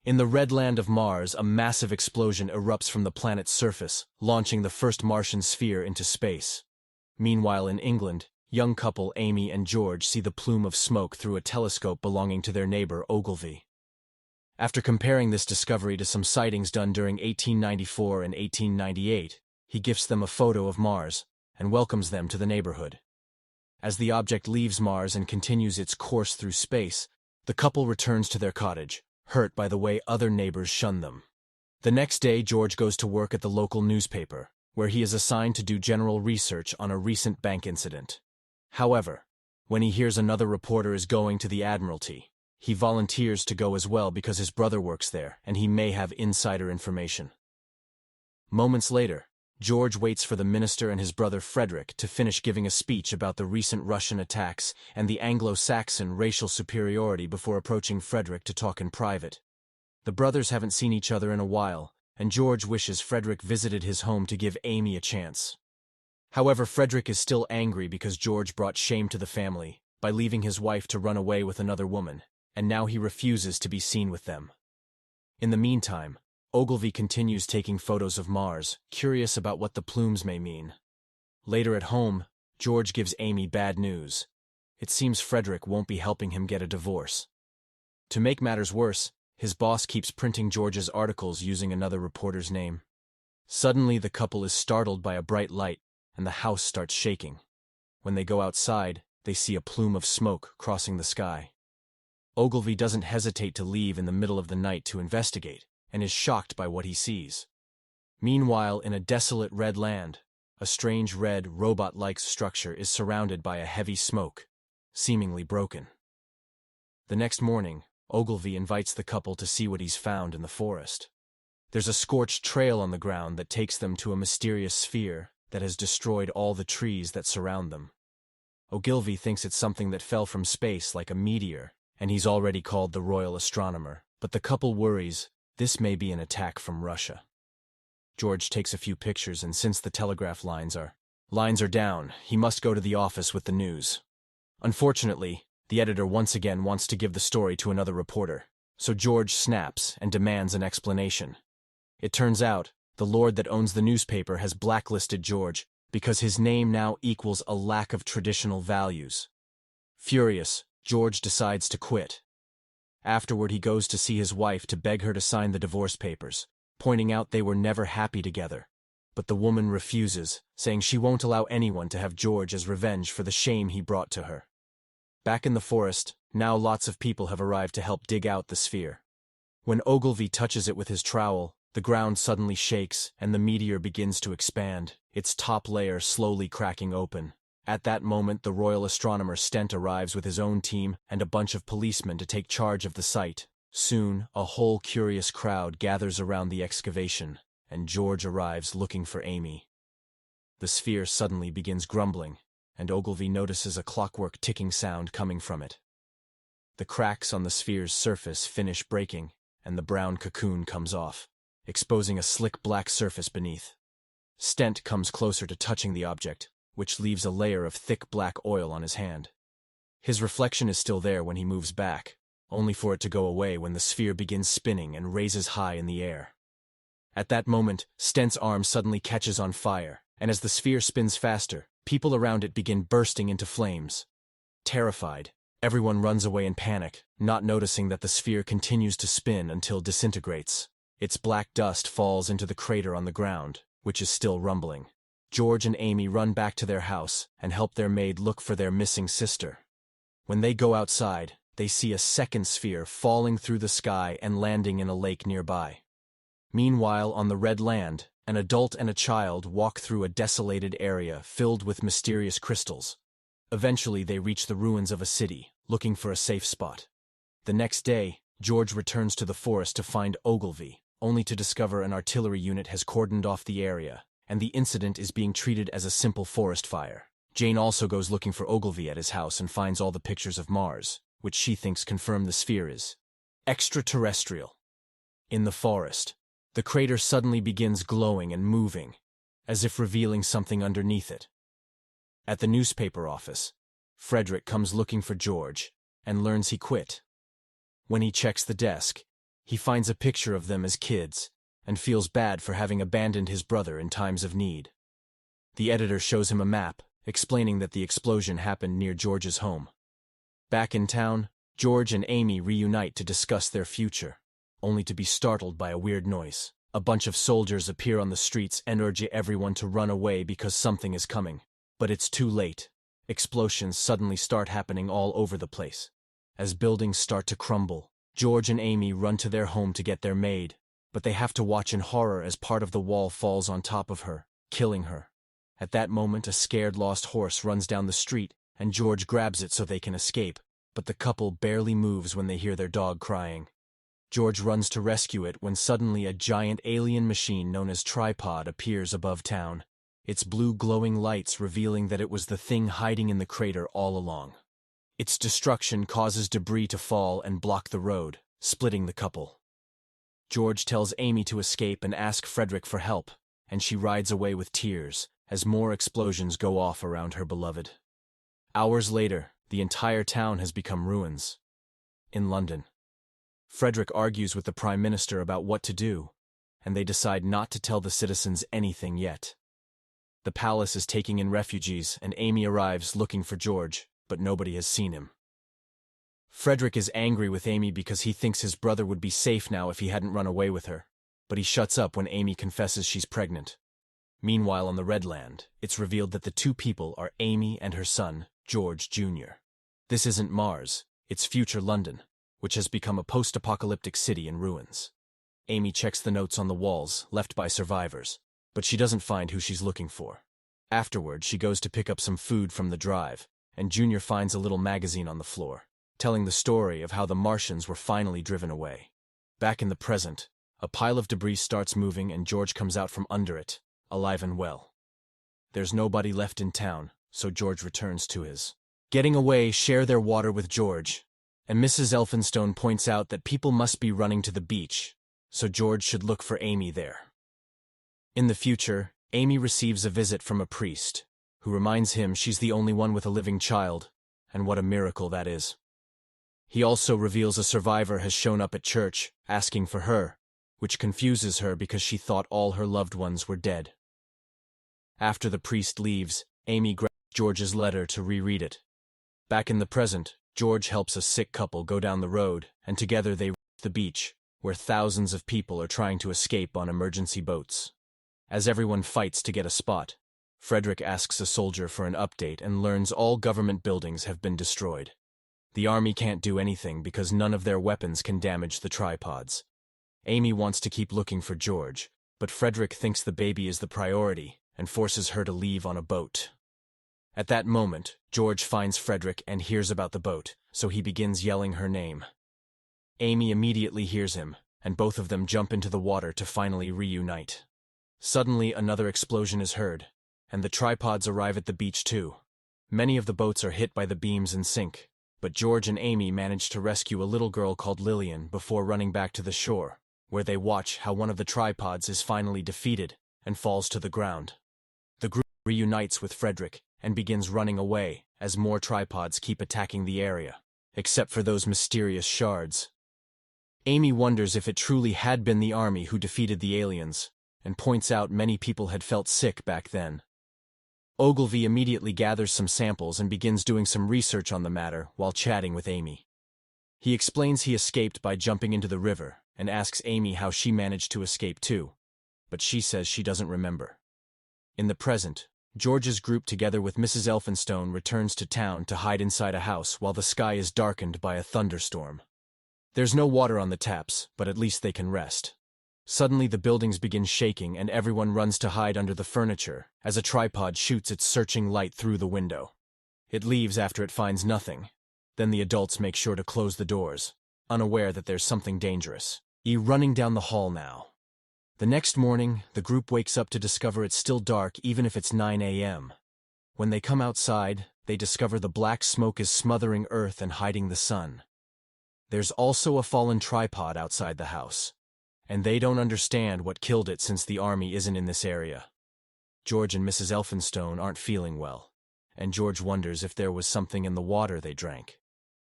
In the red land of Mars, a massive explosion erupts from the planet's surface, launching the first Martian sphere into space. Meanwhile, in England, young couple Amy and George see the plume of smoke through a telescope belonging to their neighbor Ogilvy. After comparing this discovery to some sightings done during 1894 and 1898, he gifts them a photo of Mars and welcomes them to the neighborhood. As the object leaves Mars and continues its course through space, the couple returns to their cottage, hurt by the way other neighbors shun them. The next day, George goes to work at the local newspaper, where he is assigned to do general research on a recent bank incident. However, when he hears another reporter is going to the Admiralty, he volunteers to go as well because his brother works there and he may have insider information. Moments later, George waits for the minister and his brother Frederick to finish giving a speech about the recent Russian attacks and the Anglo-Saxon racial superiority before approaching Frederick to talk in private. The brothers haven't seen each other in a while, and George wishes Frederick visited his home to give Amy a chance. However, Frederick is still angry because George brought shame to the family by leaving his wife to run away with another woman, and now he refuses to be seen with them. In the meantime, Ogilvy continues taking photos of Mars, curious about what the plumes may mean. Later at home, George gives Amy bad news. It seems Frederick won't be helping him get a divorce. To make matters worse, his boss keeps printing George's articles using another reporter's name. Suddenly, the couple is startled by a bright light, and the house starts shaking. When they go outside, they see a plume of smoke crossing the sky. Ogilvy doesn't hesitate to leave in the middle of the night to investigate, and is shocked by what he sees. Meanwhile, in a desolate red land, a strange red, robot-like structure is surrounded by a heavy smoke, seemingly broken. The next morning, Ogilvy invites the couple to see what he's found in the forest. There's a scorched trail on the ground that takes them to a mysterious sphere that has destroyed all the trees that surround them. Ogilvy thinks it's something that fell from space like a meteor, and he's already called the royal astronomer, but the couple worries this may be an attack from Russia. George takes a few pictures, and since the telegraph lines are down, he must go to the office with the news. Unfortunately, the editor once again wants to give the story to another reporter, so George snaps and demands an explanation. It turns out, the lord that owns the newspaper has blacklisted George because his name now equals a lack of traditional values. Furious, George decides to quit. Afterward, he goes to see his wife to beg her to sign the divorce papers, pointing out they were never happy together. But the woman refuses, saying she won't allow anyone to have George as revenge for the shame he brought to her. Back in the forest, now lots of people have arrived to help dig out the sphere. When Ogilvy touches it with his trowel, the ground suddenly shakes and the meteor begins to expand, its top layer slowly cracking open. At that moment, the royal astronomer Stent arrives with his own team and a bunch of policemen to take charge of the site. Soon, a whole curious crowd gathers around the excavation, and George arrives looking for Amy. The sphere suddenly begins grumbling, and Ogilvy notices a clockwork ticking sound coming from it. The cracks on the sphere's surface finish breaking, and the brown cocoon comes off, exposing a slick black surface beneath. Stent comes closer to touching the object, which leaves a layer of thick black oil on his hand. His reflection is still there when he moves back, only for it to go away when the sphere begins spinning and raises high in the air. At that moment, Stent's arm suddenly catches on fire, and as the sphere spins faster, people around it begin bursting into flames. Terrified, everyone runs away in panic, not noticing that the sphere continues to spin until disintegrates. Its black dust falls into the crater on the ground, which is still rumbling. George and Amy run back to their house and help their maid look for their missing sister. When they go outside, they see a second sphere falling through the sky and landing in a lake nearby. Meanwhile, on the red land, an adult and a child walk through a desolated area filled with mysterious crystals. Eventually, they reach the ruins of a city, looking for a safe spot. The next day, George returns to the forest to find Ogilvy, only to discover an artillery unit has cordoned off the area, and the incident is being treated as a simple forest fire. Jane also goes looking for Ogilvy at his house and finds all the pictures of Mars, which she thinks confirm the sphere is extraterrestrial. In the forest, the crater suddenly begins glowing and moving, as if revealing something underneath it. At the newspaper office, Frederick comes looking for George and learns he quit. When he checks the desk, He finds a picture of them as kids and feels bad for having abandoned his brother in times of need. The editor shows him a map, explaining that the explosion happened near George's home. Back in town, George and Amy reunite to discuss their future, only to be startled by a weird noise. A bunch of soldiers appear on the streets and urge everyone to run away because something is coming. But it's too late. Explosions suddenly start happening all over the place. As buildings start to crumble, George and Amy run to their home to get their maid, but they have to watch in horror as part of the wall falls on top of her, killing her. At that moment, a scared lost horse runs down the street, and George grabs it so they can escape, but the couple barely moves when they hear their dog crying. George runs to rescue it when suddenly a giant alien machine known as Tripod appears above town, its blue glowing lights revealing that it was the thing hiding in the crater all along. Its destruction causes debris to fall and block the road, splitting the couple. George tells Amy to escape and ask Frederick for help, and she rides away with tears as more explosions go off around her beloved. Hours later, the entire town has become ruins. In London, Frederick argues with the Prime Minister about what to do, and they decide not to tell the citizens anything yet. The palace is taking in refugees, and Amy arrives looking for George, but nobody has seen him. Frederick is angry with Amy because he thinks his brother would be safe now if he hadn't run away with her, but he shuts up when Amy confesses she's pregnant. Meanwhile, on the Red Land, it's revealed that the two people are Amy and her son, George Jr. This isn't Mars, it's future London, which has become a post-apocalyptic city in ruins. Amy checks the notes on the walls, left by survivors, but she doesn't find who she's looking for. Afterward, she goes to pick up some food from the drive, and Junior finds a little magazine on the floor, telling the story of how the Martians were finally driven away. Back in the present, a pile of debris starts moving and George comes out from under it, alive and well. There's nobody left in town, so George returns to his getting away, share their water with George, and Mrs. Elphinstone points out that people must be running to the beach, so George should look for Amy there. In the future, Amy receives a visit from a priest, who reminds him she's the only one with a living child, and what a miracle that is. He also reveals a survivor has shown up at church, asking for her, which confuses her because she thought all her loved ones were dead. After the priest leaves, Amy grabs George's letter to reread it. Back in the present, George helps a sick couple go down the road, and together they reach the beach, where thousands of people are trying to escape on emergency boats. As everyone fights to get a spot, Frederick asks a soldier for an update and learns all government buildings have been destroyed. The army can't do anything because none of their weapons can damage the tripods. Amy wants to keep looking for George, but Frederick thinks the baby is the priority and forces her to leave on a boat. At that moment, George finds Frederick and hears about the boat, so he begins yelling her name. Amy immediately hears him, and both of them jump into the water to finally reunite. Suddenly, another explosion is heard, and the tripods arrive at the beach too. Many of the boats are hit by the beams and sink, but George and Amy manage to rescue a little girl called Lillian before running back to the shore, where they watch how one of the tripods is finally defeated and falls to the ground. The group reunites with Frederick and begins running away as more tripods keep attacking the area, except for those mysterious shards. Amy wonders if it truly had been the army who defeated the aliens, and points out many people had felt sick back then. Ogilvy immediately gathers some samples and begins doing some research on the matter while chatting with Amy. He explains he escaped by jumping into the river and asks Amy how she managed to escape too, but she says she doesn't remember. In the present, George's group together with Mrs. Elphinstone returns to town to hide inside a house while the sky is darkened by a thunderstorm. There's no water on the taps, but at least they can rest. Suddenly the buildings begin shaking and everyone runs to hide under the furniture as a tripod shoots its searching light through the window. It leaves after it finds nothing. Then the adults make sure to close the doors, unaware that there's something dangerous. Running down the hall now. The next morning, the group wakes up to discover it's still dark even if it's 9 a.m. When they come outside, they discover the black smoke is smothering earth and hiding the sun. There's also a fallen tripod outside the house, and they don't understand what killed it since the army isn't in this area. George and Mrs. Elphinstone aren't feeling well, and George wonders if there was something in the water they drank.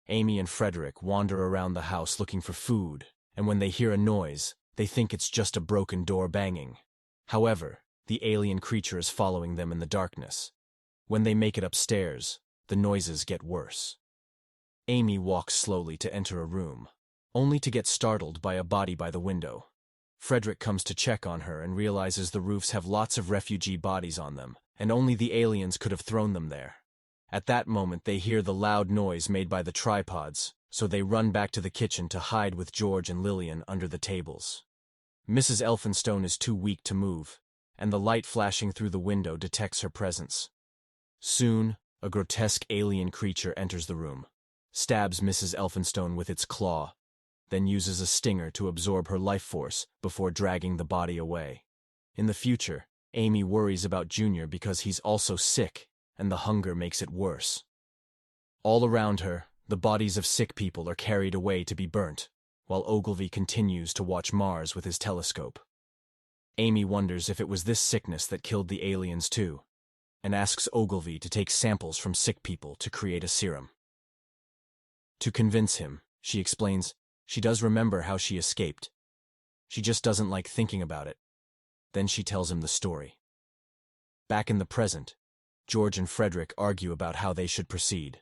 Amy and Frederick wander around the house looking for food and when they hear a noise, they think it's just a broken door banging. However, the alien creature is following them in the darkness. When they make it upstairs, the noises get worse. Amy walks slowly to enter a room, only to get startled by a body by the window. Frederick comes to check on her and realizes the roofs have lots of refugee bodies on them, and only the aliens could have thrown them there. At that moment they hear the loud noise made by the tripods, so they run back to the kitchen to hide with George and Lillian under the tables. Mrs. Elphinstone is too weak to move, and the light flashing through the window detects her presence. Soon, a grotesque alien creature enters the room, stabs Mrs. Elphinstone with its claw, then uses a stinger to absorb her life force before dragging the body away. In the future, Amy worries about Junior because he's also sick, and the hunger makes it worse. All around her, the bodies of sick people are carried away to be burnt, while Ogilvy continues to watch Mars with his telescope. Amy wonders if it was this sickness that killed the aliens too, and asks Ogilvy to take samples from sick people to create a serum. To convince him, she explains she does remember how she escaped. She just doesn't like thinking about it. Then she tells him the story. Back in the present, George and Frederick argue about how they should proceed.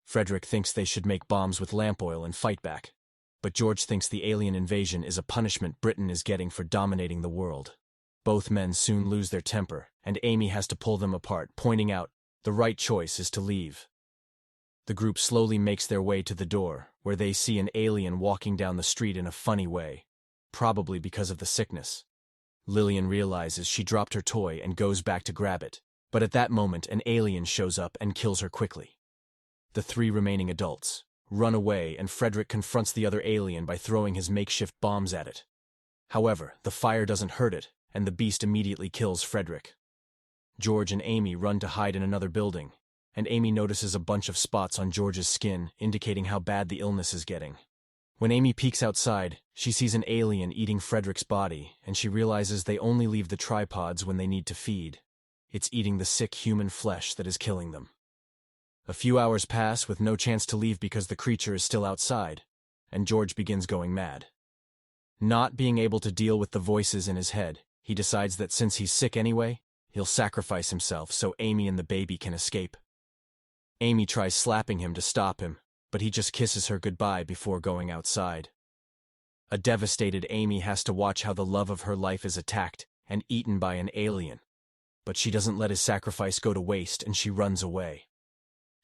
Frederick thinks they should make bombs with lamp oil and fight back, but George thinks the alien invasion is a punishment Britain is getting for dominating the world. Both men soon lose their temper, and Amy has to pull them apart, pointing out the right choice is to leave. The group slowly makes their way to the door, where they see an alien walking down the street in a funny way, probably because of the sickness. Lillian realizes she dropped her toy and goes back to grab it, but at that moment an alien shows up and kills her quickly. The three remaining adults run away, and Frederick confronts the other alien by throwing his makeshift bombs at it. However, the fire doesn't hurt it, and the beast immediately kills Frederick. George and Amy run to hide in another building, and Amy notices a bunch of spots on George's skin, indicating how bad the illness is getting. When Amy peeks outside, she sees an alien eating Frederick's body, and she realizes they only leave the tripods when they need to feed. It's eating the sick human flesh that is killing them. A few hours pass with no chance to leave because the creature is still outside, and George begins going mad. Not being able to deal with the voices in his head, he decides that since he's sick anyway, he'll sacrifice himself so Amy and the baby can escape. Amy tries slapping him to stop him, but he just kisses her goodbye before going outside. A devastated Amy has to watch how the love of her life is attacked and eaten by an alien, but she doesn't let his sacrifice go to waste, and she runs away.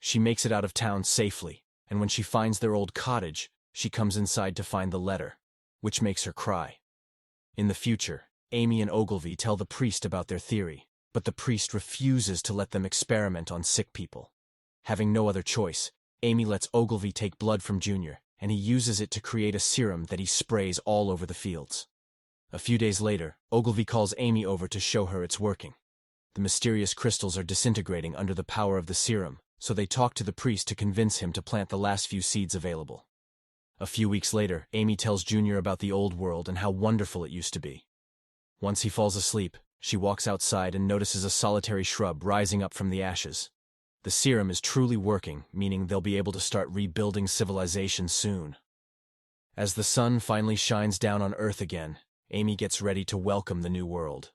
She makes it out of town safely, and when she finds their old cottage, she comes inside to find the letter, which makes her cry. In the future, Amy and Ogilvy tell the priest about their theory, but the priest refuses to let them experiment on sick people. Having no other choice, Amy lets Ogilvy take blood from Junior, and he uses it to create a serum that he sprays all over the fields. A few days later, Ogilvy calls Amy over to show her it's working. The mysterious crystals are disintegrating under the power of the serum, so they talk to the priest to convince him to plant the last few seeds available. A few weeks later, Amy tells Junior about the old world and how wonderful it used to be. Once he falls asleep, she walks outside and notices a solitary shrub rising up from the ashes. The serum is truly working, meaning they'll be able to start rebuilding civilization soon. As the sun finally shines down on Earth again, Amy gets ready to welcome the new world.